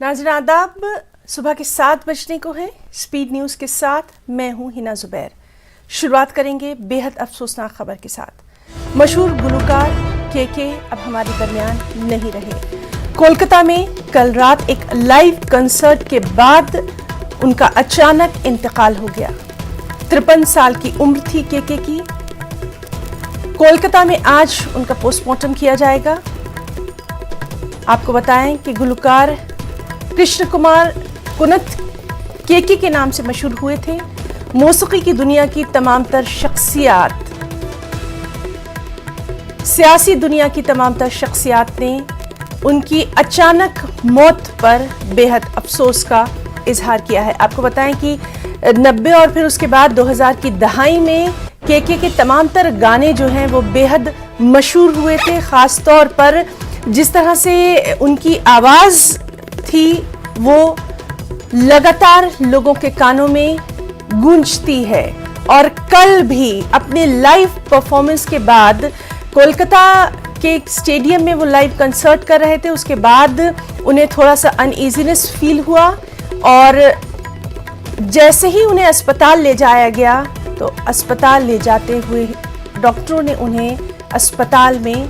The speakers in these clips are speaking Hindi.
नाज़रीन आदाब, सुबह के 7 बजने को है। स्पीड न्यूज़ के साथ मैं हूं हिना जुबैर। शुरुआत करेंगे बेहद अफसोसनाक खबर के साथ। मशहूर गुलकार के अब हमारे दरमियान नहीं रहे। कोलकाता में कल रात एक लाइव कंसर्ट के बाद उनका अचानक इंतकाल हो गया। 53 साल की उम्र थी के की। कोलकाता में आज उनका पोस्टमार्टम किया जाएगा। आपको बताएं कि गुलकार कृष्ण कुमार कुनत के नाम से मशहूर हुए थे। मौसीकी की दुनिया की तमाम तर शख्सियात, सियासी दुनिया की तमाम तर शख्सियात ने उनकी अचानक मौत पर बेहद अफसोस का इजहार किया है। आपको बताएं कि 90 और फिर उसके बाद 2000 की दहाई में के तमाम तर गाने जो हैं वो बेहद मशहूर हुए थे। ख़ास तौर पर जिस तरह से उनकी आवाज़ थी वो लगातार लोगों के कानों में गूंजती है। और कल भी अपने लाइव परफॉर्मेंस के बाद कोलकाता के स्टेडियम में वो लाइव कंसर्ट कर रहे थे। उसके बाद उन्हें थोड़ा सा अनईजीनेस फील हुआ और जैसे ही उन्हें अस्पताल ले जाया गया तो अस्पताल ले जाते हुए डॉक्टरों ने उन्हें अस्पताल में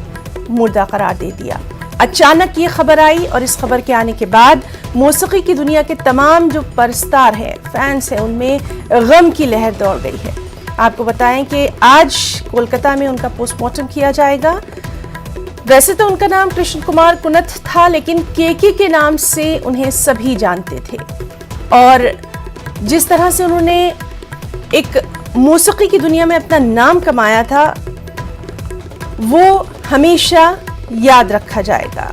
मुर्दा करार दे दिया। अचानक ये खबर आई और इस खबर के आने के बाद मौसीकी की दुनिया के तमाम जो परस्तार हैं, फैंस हैं, उनमें गम की लहर दौड़ गई है। आपको बताएं कि आज कोलकाता में उनका पोस्टमार्टम किया जाएगा। वैसे तो उनका नाम कृष्ण कुमार कुनत था, लेकिन के नाम से उन्हें सभी जानते थे। और जिस तरह से उन्होंने एक मौसीकी की दुनिया में अपना नाम कमाया था वो हमेशा याद रखा जाएगा।